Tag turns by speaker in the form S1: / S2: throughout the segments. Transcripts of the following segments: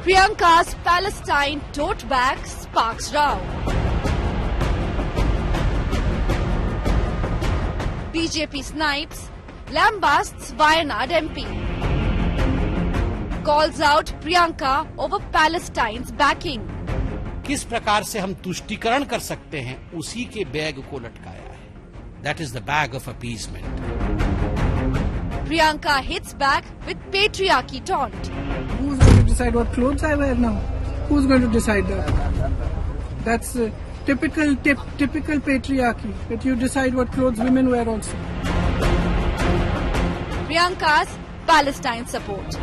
S1: Priyanka's Palestine tote bag sparks row. BJP snipes, lambasts Wayanad MP. Calls out Priyanka over Palestine's backing.
S2: किस प्रकार से हम तुष्टीकरण कर सकते हैं उसी के बैग को लटकाया है. That is the bag of appeasement.
S1: Priyanka hits back with patriarchy taunt.
S3: Who's going to decide what clothes I wear now? Who's going to decide that? That's typical patriarchy, that you decide what clothes women wear also.
S1: Priyanka's Palestine support.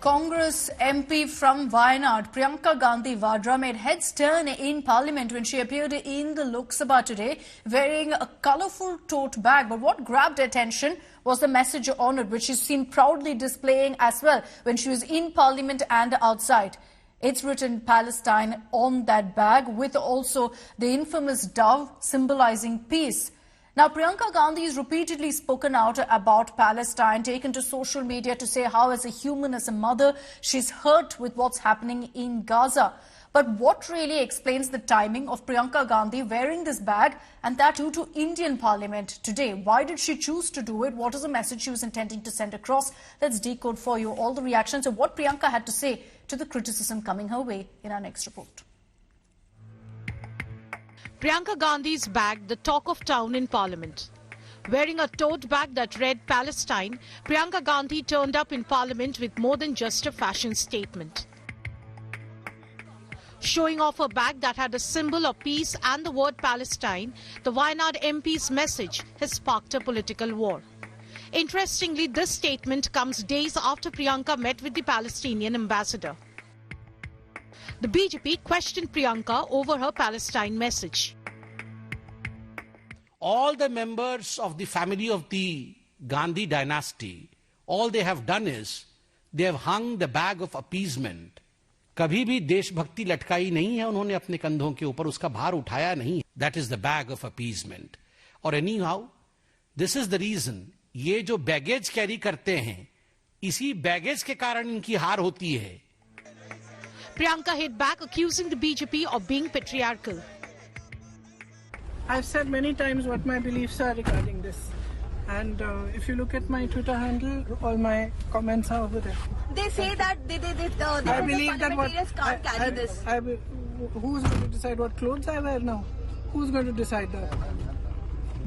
S4: Congress MP from Wayanad, Priyanka Gandhi Vadra, made heads turn in Parliament when she appeared in the Lok Sabha today wearing a colourful tote bag. But what grabbed attention was the message on it, which she's seen proudly displaying as well when she was in Parliament and outside. It's written Palestine on that bag, with also the infamous dove symbolising peace. Now, Priyanka Gandhi has repeatedly spoken out about Palestine, taken to social media to say how, as a human, as a mother, she's hurt with what's happening in Gaza. But what really explains the timing of Priyanka Gandhi wearing this bag, and that too to Indian Parliament today? Why did she choose to do it? What is the message she was intending to send across? Let's decode for you all the reactions of what Priyanka had to say to the criticism coming her way in our next report.
S5: Priyanka Gandhi's bag, the talk of town in Parliament. Wearing a tote bag that read Palestine, Priyanka Gandhi turned up in Parliament with more than just a fashion statement. Showing off a bag that had a symbol of peace and the word Palestine, the Wayanad MP's message has sparked a political war. Interestingly, this statement comes days after Priyanka met with the Palestinian ambassador. The BJP questioned Priyanka over her Palestine message.
S2: All the members of the family of the Gandhi dynasty, all they have done is they have hung the bag of appeasement. कभी भी देशभक्ति लटकाई नहीं है उन्होंने अपने कंधों के ऊपर, उसका भार उठाया नहीं. That is the bag of appeasement. और anyhow, this is the reason, ये जो बैगेज कैरी करते हैं, इसी बैगेज के कारण इनकी हार होती है.
S5: Priyanka hit back, accusing the BJP of being patriarchal.
S3: I've said many times what my beliefs are regarding this. And if you look at my Twitter handle, all my comments are over there.
S6: They say that
S3: I believe that what
S6: can't carry this.
S3: Who's going to decide what clothes I wear now? Who's going to decide that?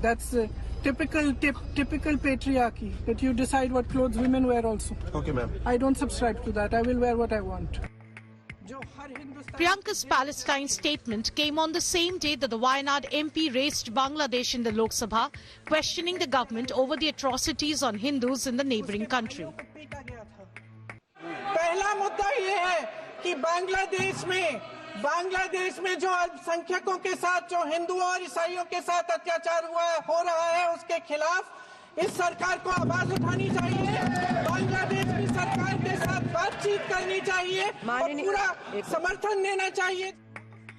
S3: That's typical patriarchy, that you decide what clothes women wear also.
S7: Okay, ma'am.
S3: I don't subscribe to that. I will wear what I want.
S5: Priyanka's Palestine statement came on the same day that the Wayanad MP raised Bangladesh in the Lok Sabha, questioning the government over the atrocities on Hindus in the neighbouring country.
S3: पहला मुद्दा ये है कि बांग्लादेश में जो अल्पसंख्यकों के साथ जो हिंदुओं और ईसाइयों के साथ अत्याचार हो रहा है उसके खिलाफ इस सरकार को आवाज उठानी चाहिए. बांग्लादेश की सरकार के साथ बातचीत करनी चाहिए और पूरा समर्थन देना चाहिए.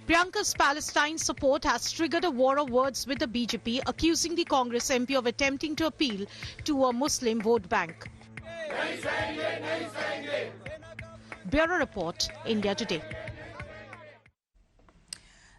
S5: Priyanka's Palestine support has triggered a war of words with the BJP, accusing the Congress MP of attempting to appeal to a Muslim vote bank. Bureau Report, India Today.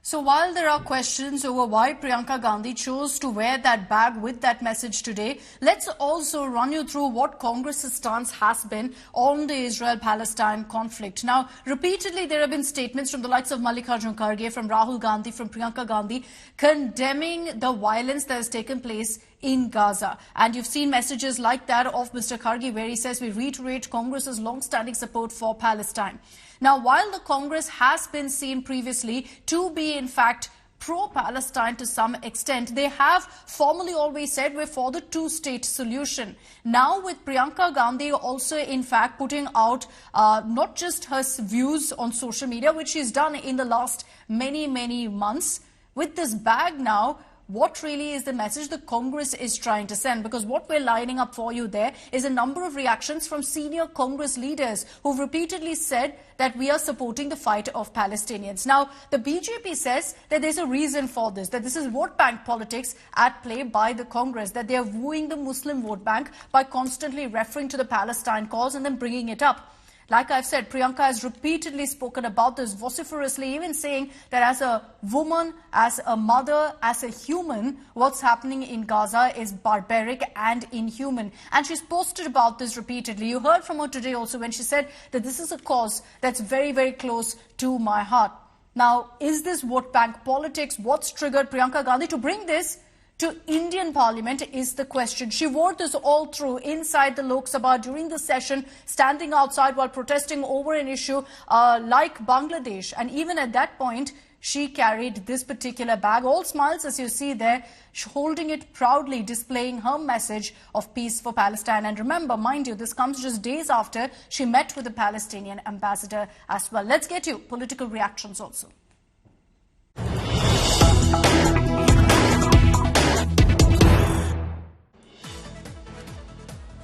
S4: So while there are questions over why Priyanka Gandhi chose to wear that bag with that message today, let's also run you through what Congress's stance has been on the Israel-Palestine conflict. Now, repeatedly there have been statements from the likes of Mallikarjun Kharge, from Rahul Gandhi, from Priyanka Gandhi, condemning the violence that has taken place in Gaza. And you've seen messages like that of Mr. Kharge, where he says, we reiterate Congress's long-standing support for Palestine. Now, while the Congress has been seen previously to be, in fact, pro-Palestine to some extent, they have formally always said we're for the two-state solution. Now, with Priyanka Gandhi also, in fact, putting out not just her views on social media, which she's done in the last many months, with this bag now, what really is the message the Congress is trying to send? Because what we're lining up for you there is a number of reactions from senior Congress leaders who've repeatedly said that we are supporting the fight of Palestinians. Now, the BJP says that there's a reason for this, that this is vote bank politics at play by the Congress, that they are wooing the Muslim vote bank by constantly referring to the Palestine cause and then bringing it up. Like I've said, Priyanka has repeatedly spoken about this vociferously, even saying that as a woman, as a mother, as a human, what's happening in Gaza is barbaric and inhuman. And she's posted about this repeatedly. You heard from her today also when she said that this is a cause that's very, very close to my heart. Now, is this vote bank politics? What's triggered Priyanka Gandhi to bring this to Indian Parliament is the question. She wore this all through inside the Lok Sabha during the session, standing outside while protesting over an issue like Bangladesh. And even at that point, she carried this particular bag, all smiles as you see there, holding it proudly, displaying her message of peace for Palestine. And remember, mind you, this comes just days after she met with the Palestinian ambassador as well. Let's get you political reactions also.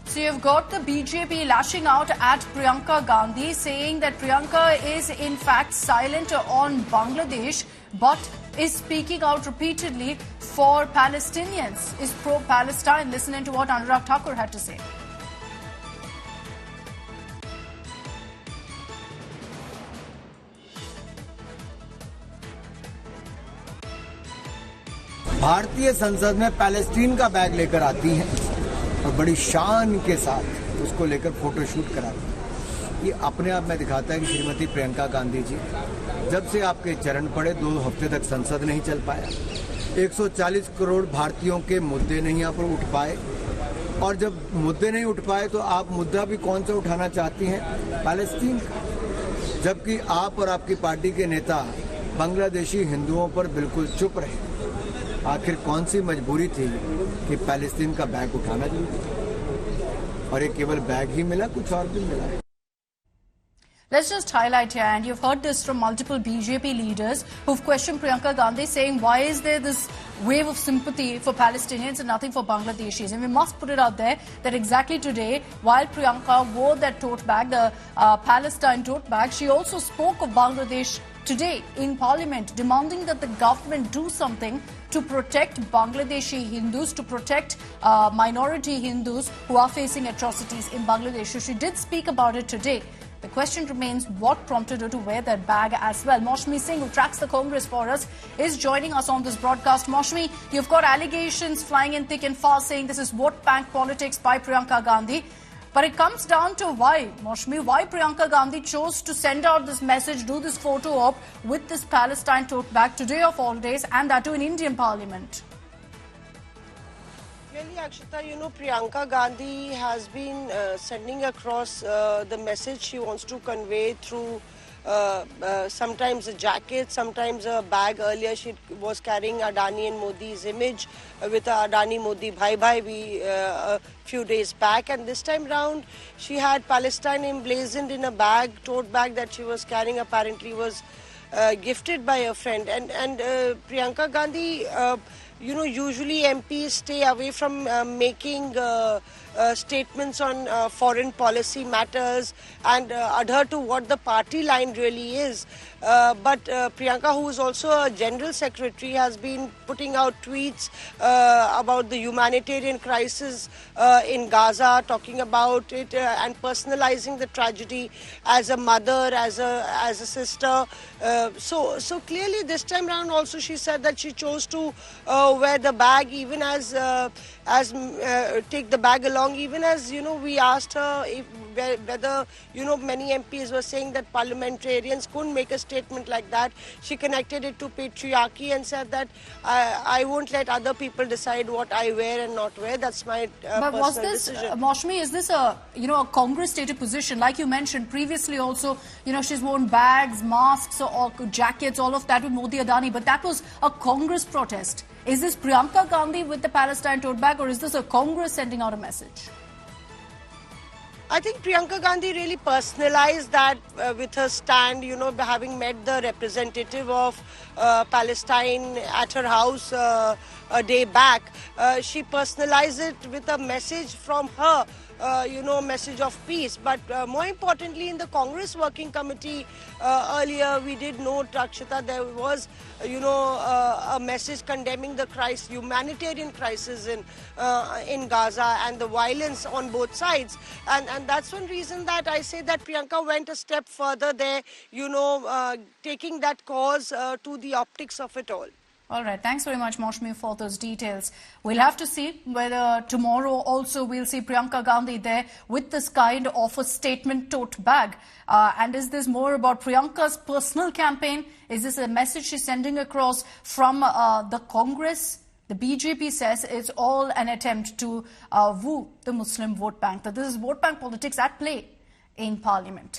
S4: So you've got the BJP lashing out at Priyanka Gandhi, saying that Priyanka is in fact silent on Bangladesh, but is speaking out repeatedly for Palestinians, is pro-Palestine. Listen to what Anurag Thakur had to say.
S6: भारतीय संसद में Palestine का bag लेकर आती हैं और बड़ी शान के साथ उसको लेकर फोटोशूट कराती हैं। ये अपने आप में दिखाता है कि श्रीमती प्रियंका गांधी जी जब से आपके चरण पड़े 2 हफ्ते तक संसद नहीं चल पाया, 140 करोड़ भारतीयों के मुद्दे नहीं यहाँ पर उठ पाए, और जब मुद्दे नहीं उठ पाए तो आप मुद्दा भी कौन सा उठाना चाहती हैं? पैलेस्टीन का, जबकि आप और आपकी पार्टी के नेता बांग्लादेशी हिंदुओं पर बिल्कुल चुप रहे। आखिर कौन सी मजबूरी थी कि पैलेस्टीन का बैग उठाना जरूरी था? और ये केवल बैग ही मिला, कुछ और भी मिला।
S4: Let's just highlight here, and you've heard this from multiple BJP leaders who've questioned Priyanka Gandhi, saying why is there this wave of sympathy for Palestinians and nothing for Bangladeshis? And we must put it out there that exactly today, while Priyanka wore that tote bag, the Palestine tote bag, she also spoke of Bangladesh today in Parliament, demanding that the government do something to protect Bangladeshi Hindus, to protect minority Hindus who are facing atrocities in Bangladesh. So she did speak about it today. The question remains, what prompted her to wear that bag as well? Maushmi Singh, who tracks the Congress for us, is joining us on this broadcast. Maushmi, you've got allegations flying in thick and fast saying this is vote bank politics by Priyanka Gandhi. But it comes down to why, Maushmi, why Priyanka Gandhi chose to send out this message, do this photo op with this Palestine tote bag today of all days, and that too in Indian Parliament.
S7: Really, Akshita, you know, Priyanka Gandhi has been sending across the message she wants to convey through sometimes a jacket, sometimes a bag. Earlier she was carrying Adani and Modi's image with Adani Modi Bhai Bhai a few days back, and this time round she had Palestine emblazoned in a bag, tote bag that she was carrying, apparently was gifted by a friend. And Priyanka Gandhi, you know, usually MPs stay away from making statements on foreign policy matters and adhere to what the party line really is. But Priyanka, who is also a general secretary, has been putting out tweets about the humanitarian crisis in Gaza, talking about it and personalizing the tragedy as a mother, as a sister. So clearly this time round also she said that she chose to wear the bag, even as take the bag along, even as, you know, we asked her if, whether, you know, many MPs were saying that parliamentarians couldn't make a statement like that. She connected it to patriarchy and said that I won't let other people decide what I wear and not wear. That's my
S4: but
S7: personal
S4: was this,
S7: decision.
S4: Maushmi, is this a, you know, a Congress stated position? Like you mentioned previously also, you know, she's worn bags, masks, or jackets, all of that with Modi Adani, but that was a Congress protest. Is this Priyanka Gandhi with the Palestine tote bag, or is this a Congress sending out a message?
S7: I think Priyanka Gandhi really personalized that with her stand, you know, having met the representative of Palestine at her house a day back. She personalized it with a message from her, you know, message of peace. But more importantly, in the Congress Working Committee earlier, we did note, Akshita, there was, you know, a message condemning the humanitarian crisis in Gaza and the violence on both sides. And that's one reason that I say that Priyanka went a step further there, you know, taking that cause to the optics of it all.
S4: All right. Thanks very much, Maushmi, for those details. We'll have to see whether tomorrow also we'll see Priyanka Gandhi there with this kind of a statement tote bag. And is this more about Priyanka's personal campaign? Is this a message she's sending across from the Congress? The BJP says it's all an attempt to woo the Muslim vote bank. That this is vote bank politics at play in Parliament.